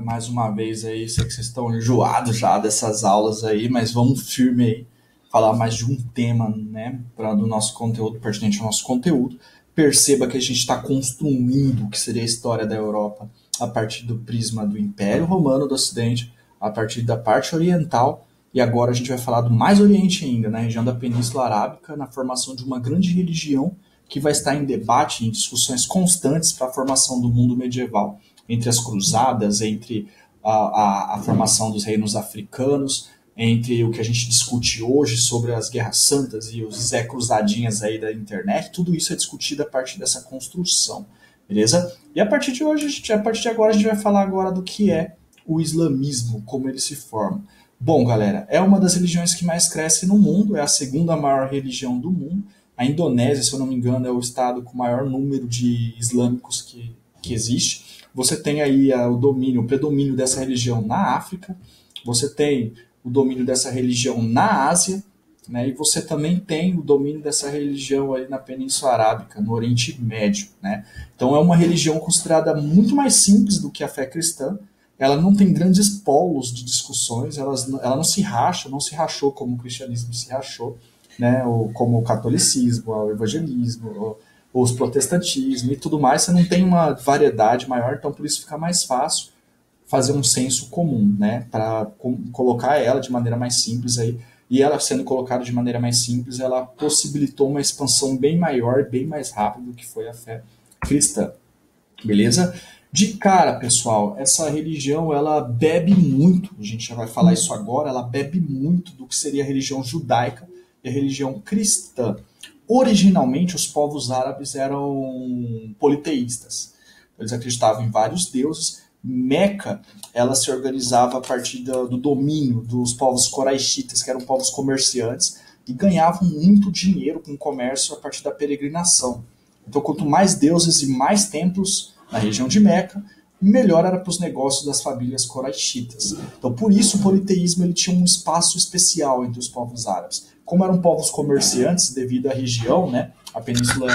Mais uma vez aí, sei que vocês estão enjoados já dessas aulas aí, mas vamos firme aí, falar mais de um tema, né, do nosso conteúdo, pertinente ao nosso conteúdo. Perceba que a gente está construindo o que seria a história da Europa a partir do prisma do Império Romano do Ocidente, a partir da parte oriental, e agora a gente vai falar do mais oriente ainda, na região da Península Arábica, na formação de uma grande religião que vai estar em debate, em discussões constantes para a formação do mundo medieval, entre as cruzadas, entre a formação dos reinos africanos, entre o que a gente discute hoje sobre as guerras santas e os Zé Cruzadinhas aí da internet, tudo isso é discutido a partir dessa construção, beleza? E a partir de hoje, a partir de agora, a gente vai falar agora do que é o islamismo, como ele se forma. Bom, galera, é uma das religiões que mais cresce no mundo, é a segunda maior religião do mundo. A Indonésia, se eu não me engano, é o estado com o maior número de islâmicos que existe. Você tem aí o predomínio dessa religião na África, você tem o domínio dessa religião na Ásia, né, e você também tem o domínio dessa religião aí na Península Arábica, no Oriente Médio. Né? Então é uma religião considerada muito mais simples do que a fé cristã, ela não tem grandes polos de discussões, ela não se racha, não se rachou como o cristianismo se rachou, né, ou como o catolicismo, o evangelismo, os protestantismo e tudo mais, você não tem uma variedade maior, então por isso fica mais fácil fazer um senso comum, né, para colocar ela de maneira mais simples aí, e ela sendo colocada de maneira mais simples, ela possibilitou uma expansão bem maior, bem mais rápida do que foi a fé cristã, beleza? De cara, pessoal, essa religião, ela bebe muito, a gente já vai falar isso agora, ela bebe muito do que seria a religião judaica e a religião cristã. Originalmente, os povos árabes eram politeístas. Eles acreditavam em vários deuses. Meca, ela se organizava a partir do domínio dos povos coraixitas, que eram povos comerciantes, e ganhavam muito dinheiro com o comércio a partir da peregrinação. Então, quanto mais deuses e mais templos na região de Meca, melhor era para os negócios das famílias coraixitas. Então, por isso, o politeísmo ele tinha um espaço especial entre os povos árabes. Como eram povos comerciantes, devido à região, né, a Península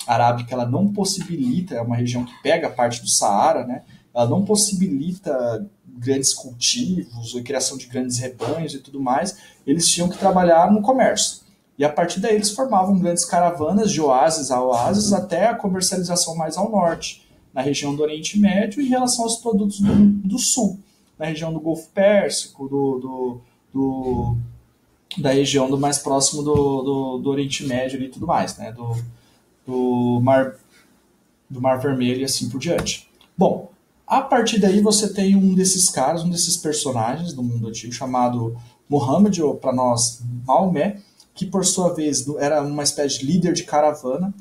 Arábica ela não possibilita, é uma região que pega a parte do Saara, né, ela não possibilita grandes cultivos, a criação de grandes rebanhos e tudo mais, eles tinham que trabalhar no comércio. E a partir daí eles formavam grandes caravanas de oásis a oásis até a comercialização mais ao norte, na região do Oriente Médio, em relação aos produtos do Sul, na região do Golfo Pérsico, da região do mais próximo do Oriente Médio e tudo mais, né? Do Mar Vermelho e assim por diante. Bom, a partir daí você tem um desses caras, um desses personagens do mundo antigo, chamado Muhammad, ou para nós, Maomé, que por sua vez era uma espécie de líder de caravana,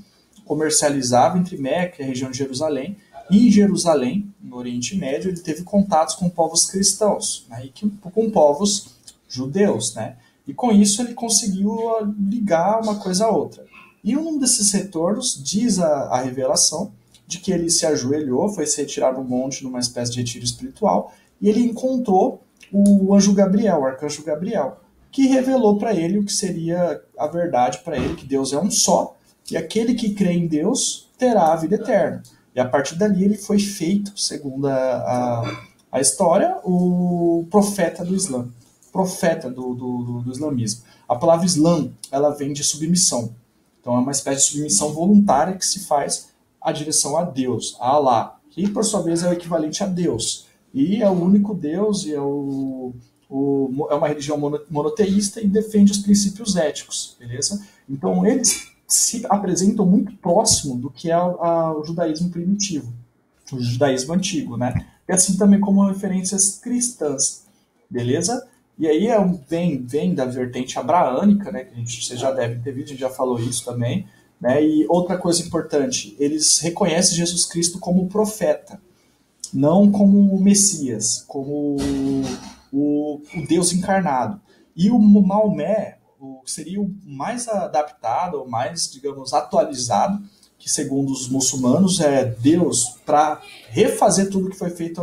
comercializava entre Meca e a região de Jerusalém, e em Jerusalém, no Oriente Médio, ele teve contatos com povos cristãos, né, e com povos judeus, né, e com isso ele conseguiu ligar uma coisa a outra. E um desses retornos diz a revelação de que ele se ajoelhou, foi se retirar no monte numa espécie de retiro espiritual, e ele encontrou o anjo Gabriel, o arcanjo Gabriel, que revelou para ele o que seria a verdade para ele, que Deus é um só, e aquele que crê em Deus terá a vida eterna. E a partir dali ele foi feito, segundo a história, o profeta do Islã, profeta do islamismo. A palavra Islã, ela vem de submissão. Então é uma espécie de submissão voluntária que se faz à direção a Deus, a Allah, que por sua vez é o equivalente a Deus. E é o único Deus, e é uma religião monoteísta e defende os princípios éticos, beleza? Então eles se apresentam muito próximo do que é o judaísmo primitivo, o judaísmo antigo, né? E assim também como referências cristãs, beleza? E aí vem da vertente abraânica, né? Que vocês já devem ter visto, a gente já falou isso também, né? E outra coisa importante, eles reconhecem Jesus Cristo como profeta, não como o Messias, como o Deus encarnado. E o Maomé seria o mais adaptado, o mais, digamos, atualizado, que segundo os muçulmanos é Deus para refazer tudo que foi feito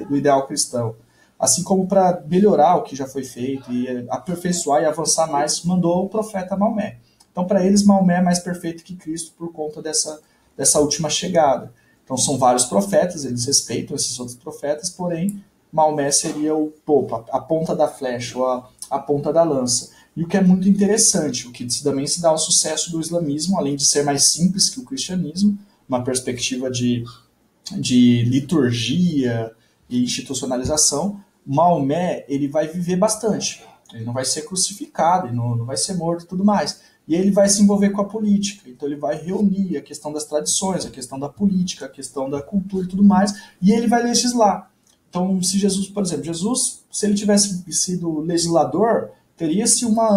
do ideal cristão. Assim como para melhorar o que já foi feito e aperfeiçoar e avançar mais, mandou o profeta Maomé. Então, para eles, Maomé é mais perfeito que Cristo por conta dessa última chegada. Então são vários profetas, eles respeitam esses outros profetas, porém Maomé seria o topo, a ponta da flecha, ou a ponta da lança. E o que é muito interessante, o que também se dá ao sucesso do islamismo, além de ser mais simples que o cristianismo, uma perspectiva de liturgia e institucionalização, Maomé ele vai viver bastante. Ele não vai ser crucificado, ele não vai ser morto e tudo mais. E ele vai se envolver com a política. Então ele vai reunir a questão das tradições, a questão da política, a questão da cultura e tudo mais, e ele vai legislar. Então, se Jesus, por exemplo, Jesus, se ele tivesse sido legislador, teria-se uma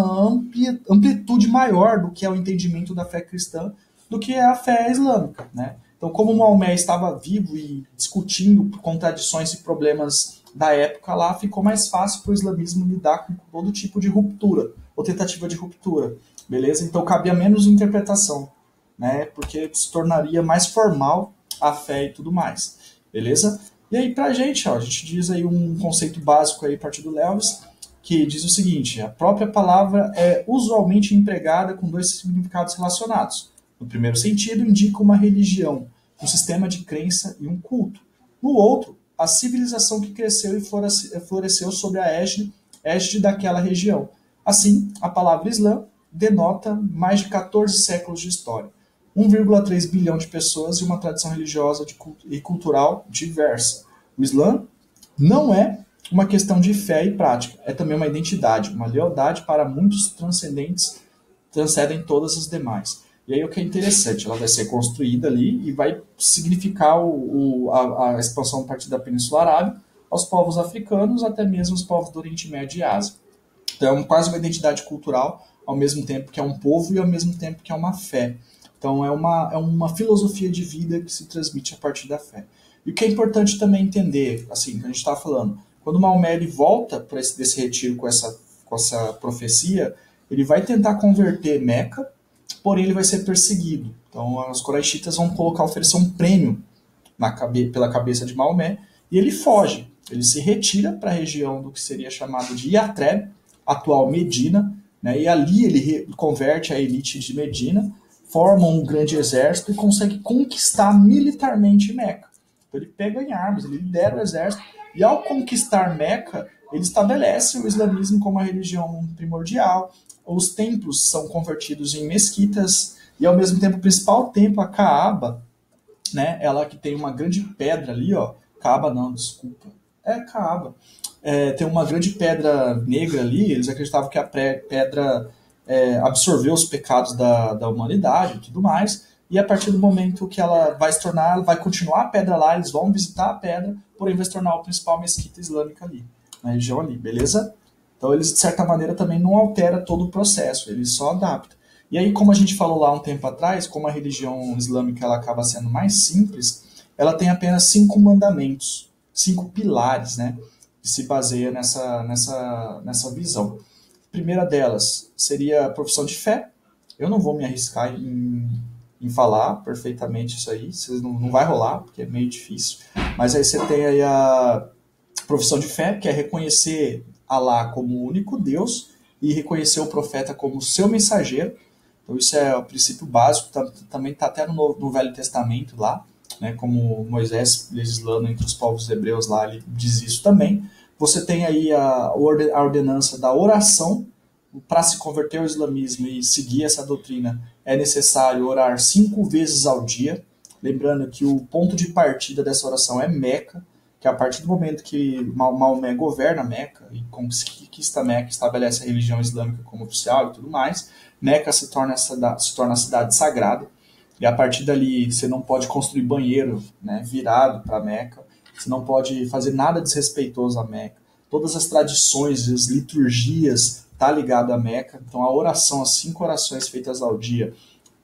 amplitude maior do que é o entendimento da fé cristã, do que é a fé islâmica, né? Então, como Maomé estava vivo e discutindo contradições e problemas da época lá, ficou mais fácil para o islamismo lidar com todo tipo de ruptura, ou tentativa de ruptura, beleza? Então, cabia menos interpretação, né? Porque se tornaria mais formal a fé e tudo mais, beleza? E aí, pra gente, ó, a gente diz aí um conceito básico aí a partir do Lewis, que diz o seguinte: a própria palavra é usualmente empregada com dois significados relacionados. No primeiro sentido, indica uma religião, um sistema de crença e um culto. No outro, a civilização que cresceu e floresceu sob a égide daquela região. Assim, a palavra Islã denota mais de 14 séculos de história, 1,3 bilhão de pessoas e uma tradição religiosa e cultural diversa. O Islã não é uma questão de fé e prática, é também uma identidade, uma lealdade para muitos transcendem todas as demais. E aí o que é interessante, ela vai ser construída ali e vai significar a expansão a partir da Península Arábica aos povos africanos, até mesmo os povos do Oriente Médio e Ásia. Então é quase uma identidade cultural, ao mesmo tempo que é um povo e ao mesmo tempo que é uma fé. Então é uma filosofia de vida que se transmite a partir da fé. E o que é importante também entender, assim, que a gente está falando, quando Maomé ele volta para desse retiro com essa profecia, ele vai tentar converter Meca, porém ele vai ser perseguido. Então os Quraishitas vão oferecer um prêmio pela cabeça de Maomé, e ele foge. Ele se retira para a região do que seria chamado de Yatreb, atual Medina, né, e ali ele converte a elite de Medina, forma um grande exército e consegue conquistar militarmente Meca. Então ele pega em armas, ele lidera o exército, e ao conquistar Meca, ele estabelece o islamismo como a religião primordial. Os templos são convertidos em mesquitas, e ao mesmo tempo o principal templo, a Kaaba, né, ela que tem uma grande pedra ali, ó, Kaaba não, desculpa, é Kaaba, tem uma grande pedra negra ali, eles acreditavam que a pedra absorveu os pecados da humanidade e tudo mais, e a partir do momento que ela vai se tornar, ela vai continuar a pedra lá, eles vão visitar a pedra, porém vai se tornar o principal mesquita islâmica ali, na região ali, beleza? Então eles, de certa maneira, também não alteram todo o processo, eles só adaptam. E aí, como a gente falou lá um tempo atrás, como a religião islâmica ela acaba sendo mais simples, ela tem apenas 5 mandamentos, 5 pilares, né, que se baseia nessa visão. A primeira delas seria a profissão de fé. Eu não vou me arriscar em falar perfeitamente isso aí, não vai rolar, porque é meio difícil. Mas aí você tem aí a profissão de fé, que é reconhecer Alá como o único Deus e reconhecer o profeta como seu mensageiro. Então isso é o princípio básico, também está até no Velho Testamento lá, né, como Moisés legislando entre os povos hebreus lá, ele diz isso também. Você tem aí a ordenança da oração. Para se converter ao islamismo e seguir essa doutrina, é necessário orar 5 vezes ao dia. Lembrando que o ponto de partida dessa oração é Meca, que a partir do momento que Maomé governa Meca e conquista Meca, estabelece a religião islâmica como oficial e tudo mais, Meca se torna a cidade sagrada. E a partir dali você não pode construir banheiro, né, virado para Meca, você não pode fazer nada desrespeitoso a Meca. Todas as tradições, as liturgias está ligado a Meca. Então a oração, as 5 orações feitas ao dia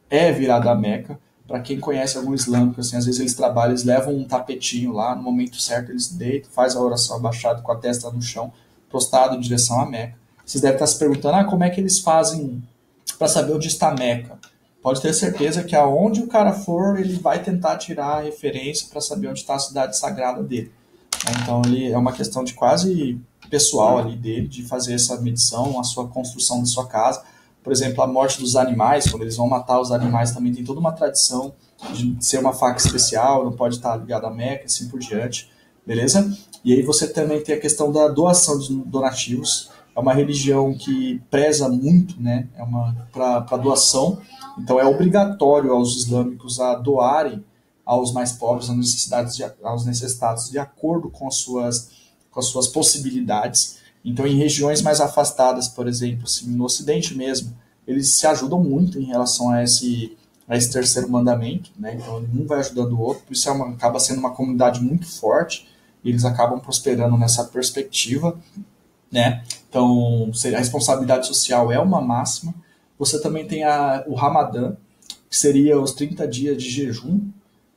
é virada a Meca. Para quem conhece algum islâmico, assim, às vezes eles trabalham, eles levam um tapetinho lá, no momento certo eles deitam, faz a oração abaixado com a testa no chão, prostado em direção a Meca. Vocês devem estar se perguntando, como é que eles fazem para saber onde está Meca? Pode ter certeza que aonde o cara for, ele vai tentar tirar a referência para saber onde está a cidade sagrada dele. Então ele é uma questão de quase pessoal ali dele, de fazer essa medição, a sua construção da sua casa, Por exemplo, a morte dos animais, quando eles vão matar os animais, também tem toda uma tradição de ser uma faca especial, não pode estar ligada à Meca, assim por diante, beleza? E aí você também tem a questão da doação de donativos. É uma religião que preza muito, né? É uma para doação. Então é obrigatório aos islâmicos a doarem aos mais pobres, aos necessitados, de acordo com as suas possibilidades. Então, em regiões mais afastadas, por exemplo, assim, no Ocidente mesmo, eles se ajudam muito em relação a esse terceiro mandamento, né? Então, um vai ajudando o outro, por isso acaba sendo uma comunidade muito forte, e eles acabam prosperando nessa perspectiva, né? Então, a responsabilidade social é uma máxima. Você também tem o Ramadã, que seria os 30 dias de jejum,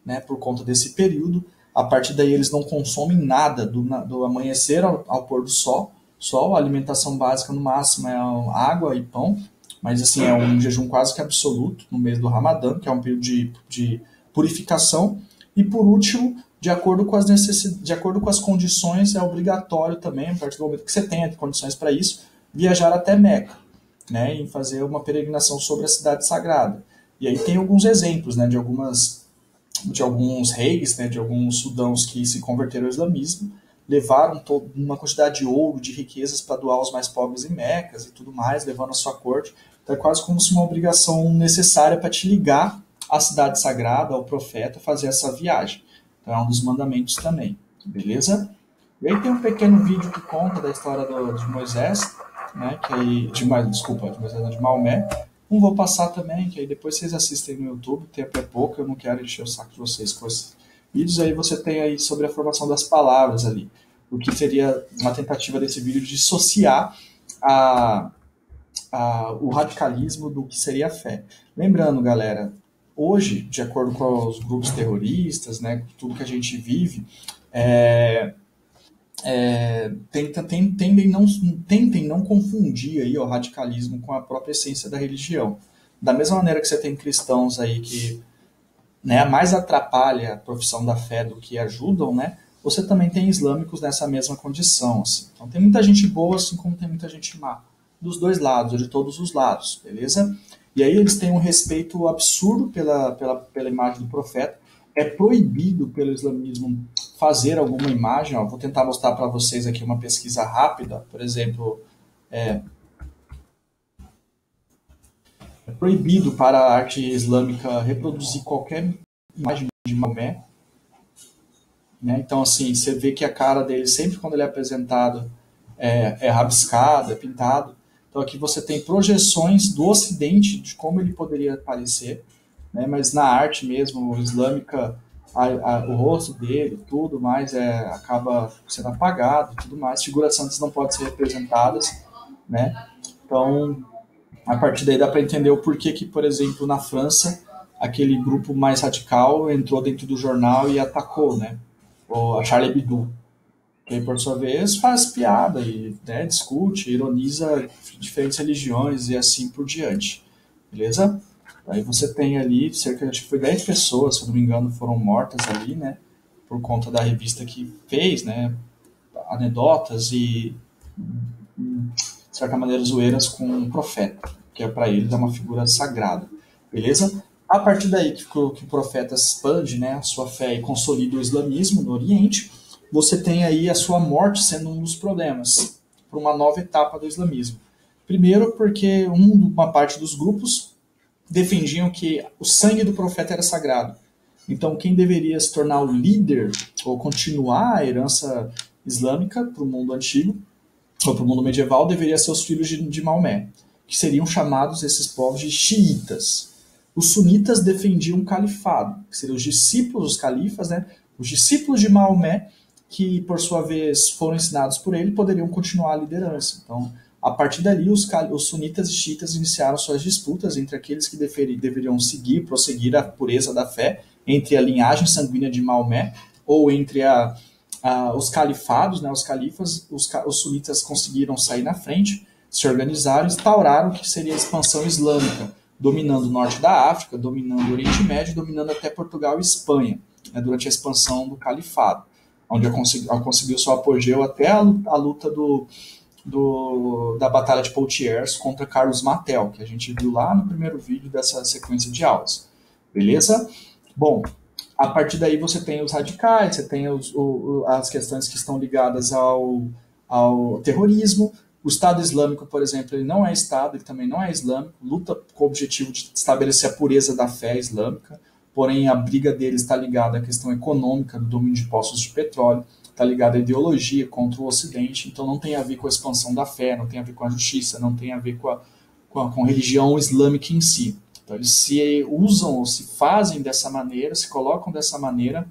né, por conta desse período. A partir daí eles não consomem nada do amanhecer ao pôr do sol. Só a alimentação básica no máximo é água e pão, mas assim é um jejum quase que absoluto no mês do Ramadã, que é um período de purificação. E por último, de acordo com de acordo com as condições, é obrigatório também, a partir do momento que você tenha condições para isso, viajar até Meca, né, e fazer uma peregrinação sobre a cidade sagrada. E aí tem alguns exemplos, né, de alguns reis, né, de alguns cidadãos que se converteram ao islamismo, levaram uma quantidade de ouro, de riquezas para doar aos mais pobres em Mecas e tudo mais, levando a sua corte. Então é quase como se uma obrigação necessária para te ligar à cidade sagrada, ao profeta, fazer essa viagem. Então é um dos mandamentos também, beleza? E aí tem um pequeno vídeo que conta da história de Moisés, né, de Maomé. Não vou passar também, que aí depois vocês assistem no YouTube, o tempo é pouco, eu não quero encher o saco de vocês com esses vídeos. Aí você tem aí sobre a formação das palavras ali, o que seria uma tentativa desse vídeo de dissociar o radicalismo do que seria a fé. Lembrando, galera, hoje, de acordo com os grupos terroristas, né, tudo que a gente vive, tentem não confundir aí o radicalismo com a própria essência da religião. Da mesma maneira que você tem cristãos aí que, né, mais atrapalha a profissão da fé do que ajudam, né, você também tem islâmicos nessa mesma condição. Assim. Então tem muita gente boa, assim como tem muita gente má. Dos dois lados, ou de todos os lados, beleza? E aí eles têm um respeito absurdo pela imagem do profeta. É proibido pelo islamismo fazer alguma imagem. Ó, vou tentar mostrar para vocês aqui uma pesquisa rápida. Por exemplo, é proibido para a arte islâmica reproduzir qualquer imagem de Maomé. Né? Então, assim, você vê que a cara dele, sempre quando ele é apresentado, é rabiscado, é pintado. Então, aqui você tem projeções do Ocidente de como ele poderia aparecer, né? Mas na arte mesmo, islâmica, o rosto dele, tudo mais, acaba sendo apagado e tudo mais. Figuras santas não podem ser representadas, né? Então, a partir daí dá para entender o porquê que, por exemplo, na França, aquele grupo mais radical entrou dentro do jornal e atacou, né? A Charlie Hebdo, que por sua vez faz piada e, né, discute, ironiza diferentes religiões e assim por diante, beleza? Aí você tem ali cerca de 10 pessoas, se eu não me engano, foram mortas ali, né, por conta da revista que fez, né, anedotas e, de certa maneira, zoeiras com o profeta, que é para eles uma figura sagrada, beleza? A partir daí que o profeta expande, né, a sua fé e consolida o islamismo no Oriente, você tem aí a sua morte sendo um dos problemas para uma nova etapa do islamismo. Primeiro porque uma parte dos grupos defendiam que o sangue do profeta era sagrado. Então quem deveria se tornar o líder ou continuar a herança islâmica para o mundo antigo, ou para o mundo medieval, deveria ser os filhos de Maomé, que seriam chamados esses povos de xiitas. Os sunitas defendiam o califado, que seriam os discípulos, os califas, né? Os discípulos de Maomé, que por sua vez foram ensinados por ele, poderiam continuar a liderança. Então, a partir dali, os sunitas e xiitas iniciaram suas disputas entre aqueles que deveriam prosseguir a pureza da fé, entre a linhagem sanguínea de Maomé, ou entre os califados, né, os califas. Os sunitas conseguiram sair na frente, se organizaram e instauraram o que seria a expansão islâmica, dominando o norte da África, dominando o Oriente Médio, dominando até Portugal e Espanha, né, durante a expansão do califado, onde conseguiu seu apogeu até a luta da Batalha de Poitiers contra Carlos Martel, que a gente viu lá no primeiro vídeo dessa sequência de aulas. Beleza? Bom, a partir daí você tem os radicais, você tem as questões que estão ligadas ao terrorismo. O Estado Islâmico, por exemplo, ele não é Estado, ele também não é islâmico, luta com o objetivo de estabelecer a pureza da fé islâmica, porém a briga deles está ligada à questão econômica, do domínio de postos de petróleo, está ligada à ideologia contra o Ocidente, então não tem a ver com a expansão da fé, não tem a ver com a justiça, não tem a ver com a religião islâmica em si. Então eles se usam ou se fazem dessa maneira, se colocam dessa maneira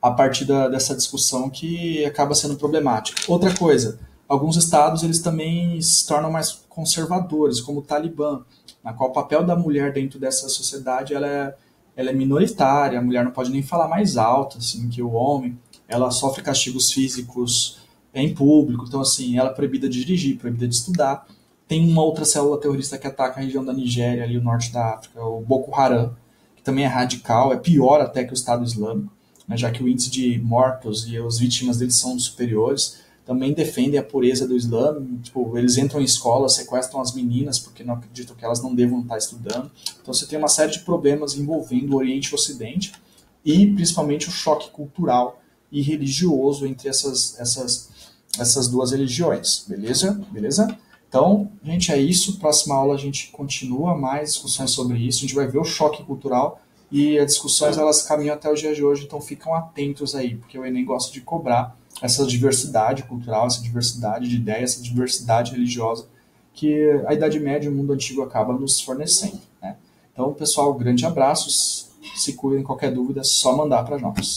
a partir dessa discussão que acaba sendo problemática. Outra coisa, alguns estados eles também se tornam mais conservadores, como o Talibã, na qual o papel da mulher dentro dessa sociedade ela é minoritária, a mulher não pode nem falar mais alto assim, que o homem, ela sofre castigos físicos em público, então assim, ela é proibida de dirigir, proibida de estudar. Tem uma outra célula terrorista que ataca a região da Nigéria, ali o norte da África, o Boko Haram, que também é radical, é pior até que o Estado Islâmico, né, já que o índice de mortos e as vítimas deles são superiores. Também defendem a pureza do Islã, tipo, eles entram em escolas, sequestram as meninas porque não acreditam que elas não devam estar estudando. Então você tem uma série de problemas envolvendo o Oriente e o Ocidente e principalmente o choque cultural e religioso entre essas duas religiões, beleza? Beleza? Então, gente, é isso. Próxima aula a gente continua mais discussões sobre isso. A gente vai ver o choque cultural e as discussões elas caminham até o dia de hoje, então ficam atentos aí, porque o Enem gosta de cobrar essa diversidade cultural, essa diversidade de ideias, essa diversidade religiosa que a Idade Média e o mundo antigo acaba nos fornecendo, né? Então, pessoal, grande abraços. Se cuidem, qualquer dúvida é só mandar para nós.